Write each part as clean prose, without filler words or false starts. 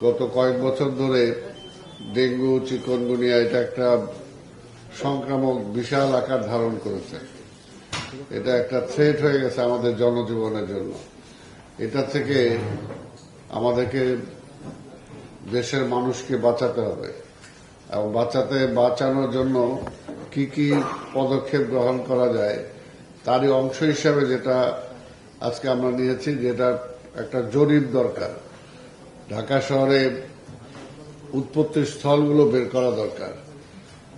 গত কয়েক বছর ধরে ডেঙ্গু চিকনগুনিয়া এটা একটা সংক্রামক বিশাল আকার ধারণ করেছে। এটা একটা থ্রেট হয়ে গেছে আমাদের জনজীবনের জন্য। এটা থেকে আমাদেরকে দেশের মানুষকে বাঁচাতে হবে এবং বাঁচানোর জন্য কি কি পদক্ষেপ গ্রহণ করা যায় তারই অংশ হিসাবে যেটা আজকে আমরা নিয়েছি, যেটা একটা জরিপ দরকার। ঢাকা শহরে উৎপত্তি স্থলগুলো বের করা দরকার,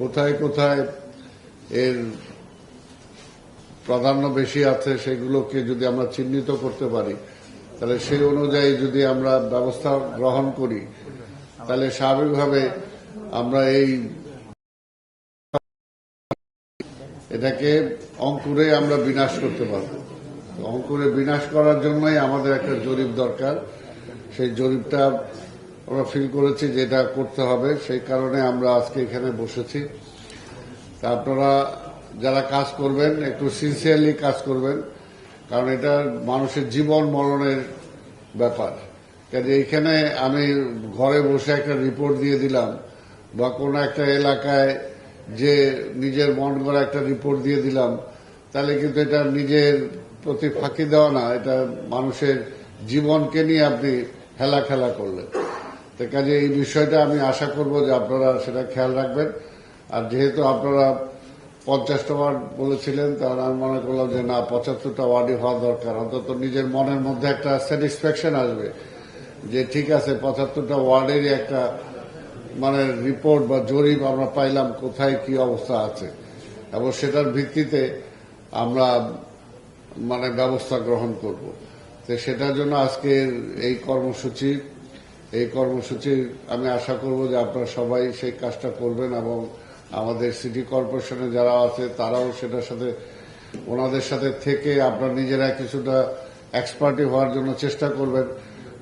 কোথায় কোথায় এর প্রাধান্য বেশি আছে সেগুলোকে যদি আমরা চিহ্নিত করতে পারি, তাহলে সেই অনুযায়ী যদি আমরা ব্যবস্থা গ্রহণ করি, তাহলে স্বাভাবিকভাবে আমরা এটাকে অঙ্কুরে আমরা বিনাশ করতে পারব। অঙ্কুরে বিনাশ করার জন্যই আমাদের একটা জরিপ দরকার। সেই জরিপটা আমরা ফিল করেছি যে এটা করতে হবে, সেই কারণে আমরা আজকে এখানে বসেছি। তা আপনারা যারা কাজ করবেন একটু সিনসিয়ারলি কাজ করবেন, কারণ এটা মানুষের জীবন মরণের ব্যাপার। কাজে এইখানে আমি ঘরে বসে একটা রিপোর্ট দিয়ে দিলাম বা কোনো একটা এলাকায় যে নিজের মন করা একটা রিপোর্ট দিয়ে দিলাম, তাহলে কিন্তু এটা নিজের প্রতি ফাঁকি দেওয়া না, এটা মানুষের জীবনকে নিয়ে আপনি খেলা করলেন। তো কাজে এই বিষয়টা আমি আশা করব যে আপনারা সেটা খেয়াল রাখবেন। আর যেহেতু আপনারা 50টা ওয়ার্ড বলেছিলেন, তাহলে আমি মনে করলাম যে না, 75টা ওয়ার্ডই হওয়া দরকার। অন্তত নিজের মনের মধ্যে একটা স্যাটিসফ্যাকশন আসবে যে ঠিক আছে, 75টা ওয়ার্ডেরই একটা রিপোর্ট বা জরিপ আমরা পাইলাম কোথায় কি অবস্থা আছে, এবং সেটার ভিত্তিতে আমরা ব্যবস্থা গ্রহণ করব। তো সেটার জন্য আজকের এই কর্মসূচি আমি আশা করব যে আপনারা সবাই সেই কাজটা করবেন, এবং আমাদের সিটি কর্পোরেশনে যারা আছে তারাও সেটার সাথে ওনাদের সাথে থেকে আপনারা নিজেরা কিছুটা এক্সপার্টি হওয়ার জন্য চেষ্টা করবেন,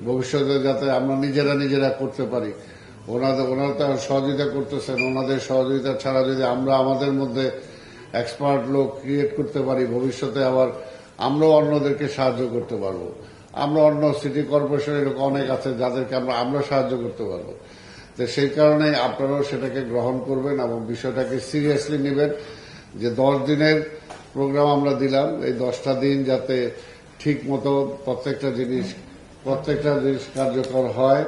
ভবিষ্যতে যাতে আমরা নিজেরা করতে পারি। ওনারা তো সহযোগিতা করতেছেন, ওনাদের সহযোগিতা ছাড়া যদি আমরা আমাদের মধ্যে এক্সপার্ট লোক ক্রিয়েট করতে পারি, ভবিষ্যতে আবার আমরাও অন্যদেরকে সাহায্য করতে পারবো। আমরা অন্য সিটি কর্পোরেশনের এরকম অনেক আছে যাদেরকে আমরা সাহায্য করতে পারবো। তো সেই কারণে আপনারাও সেটাকে গ্রহণ করবেন এবং বিষয়টাকে সিরিয়াসলি নেবেন যে 10 দিনের প্রোগ্রাম আমরা দিলাম, এই 10টা দিন যাতে ঠিক মতো প্রত্যেকটা জিনিস কার্যকর হয়।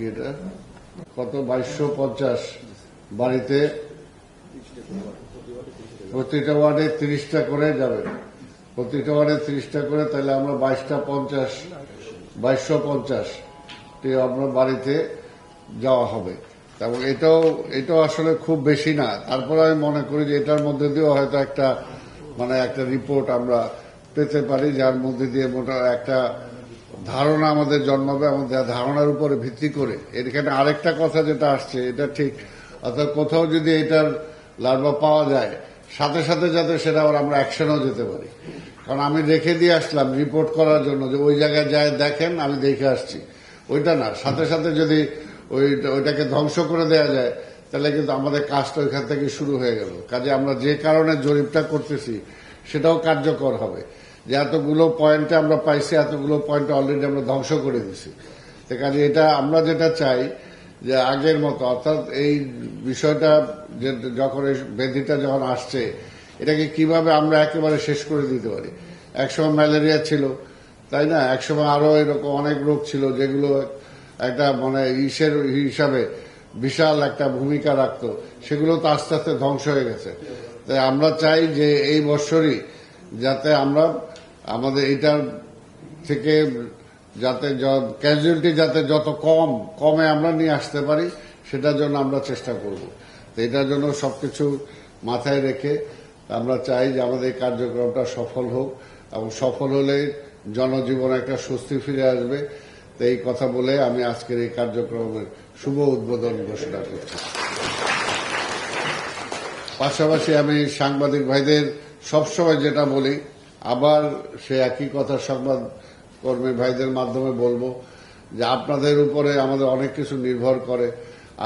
এটা কত 2250 বাড়িতে প্রতিটা ওয়ার্ডে 30টা করে যাবে, প্রতিটা ওয়ার্ডে 30টা করে, তাহলে আমরা 2250 আমরা বাড়িতে যাওয়া হবে। এবং এটাও আসলে খুব বেশি না। তারপরে আমি মনে করি যে এটার মধ্যে দিয়েও হয়তো একটা রিপোর্ট আমরা পেতে পারি, যার মধ্যে দিয়ে একটা ধারণা আমাদের জন্মাবে, এবং ধারণার উপরে ভিত্তি করে এখানে আরেকটা কথা যেটা আসছে, এটা ঠিক, অর্থাৎ কোথাও যদি এটার লার্ভা পাওয়া যায়, সাথে সাথে যাতে সেটা আবার আমরা অ্যাকশনও যেতে পারি। কারণ আমি রেখে দিয়ে আসলাম রিপোর্ট করার জন্য যে ওই জায়গায় যায় দেখেন, আমি দেখে আসছি, ওইটা না, সাথে সাথে যদি ওইটাকে ধ্বংস করে দেওয়া যায়, তাহলে কিন্তু আমাদের কাজটা ওইখান থেকে শুরু হয়ে গেল। কাজে আমরা যে কারণে জরিপটা করতেছি সেটাও কার্যকর হবে, যে এতগুলো পয়েন্টে আমরা পাইছি, এতগুলো পয়েন্টে অলরেডি আমরা ধ্বংস করে দিছি। তো কাজে এটা আমরা যেটা চাই যে আগের মতো, অর্থাৎ এই বিষয়টা যখন ব্যাধিটা যখন আসছে, এটাকে কিভাবে আমরা একেবারে শেষ করে দিতে পারি। একসময় ম্যালেরিয়া ছিল, তাই না, একসময় আরো এরকম অনেক রোগ ছিল যেগুলো একটা হিসাবে বিশাল একটা ভূমিকা রাখতো, সেগুলো তো আস্তে আস্তে ধ্বংস হয়ে গেছে। তাই আমরা চাই যে এই বছরই যাতে আমরা আমাদের এটার থেকে যাতে ক্যাজুয়ালিটি যাতে যত কমে আমরা নিয়ে আসতে পারি, সেটার জন্য আমরা চেষ্টা করব। তো এটার জন্য সবকিছু মাথায় রেখে আমরা চাই যে আমাদের এই কার্যক্রমটা সফল হোক, এবং সফল হলে জনজীবনে একটা স্বস্তি ফিরে আসবে। তো এই কথা বলে আমি আজকের এই কার্যক্রমের শুভ উদ্বোধন ঘোষণা করছি। পাশাপাশি আমি সাংবাদিক ভাইদের সবসময় যেটা বলি, আবার সে একই কথা সংবাদ কর্মী ভাইদের মাধ্যমে বলবো, যে আপনাদের উপরে আমাদের অনেক কিছু নির্ভর করে।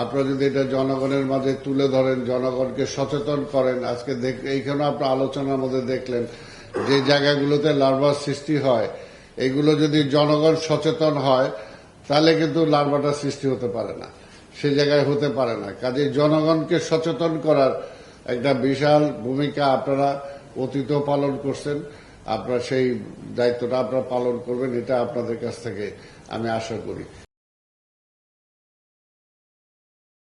আপনারা যদি এটা জনগণের মাঝে তুলে ধরেন, জনগণকে সচেতন করেন, আজকে এইখানে আপনার আলোচনার মধ্যে দেখলেন যে জায়গাগুলোতে লার্ভার সৃষ্টি হয়, এগুলো যদি জনগণ সচেতন হয়, তাহলে কিন্তু লার্ভাটা সৃষ্টি হতে পারে না, সে জায়গায় হতে পারে না। কাজে জনগণকে সচেতন করার একটা বিশাল ভূমিকা আপনারা অতীতেও পালন করছেন, আপনারা সেই দায়িত্বটা আপনারা পালন করবেন, এটা আপনাদের কাছ থেকে আমি আশা করি।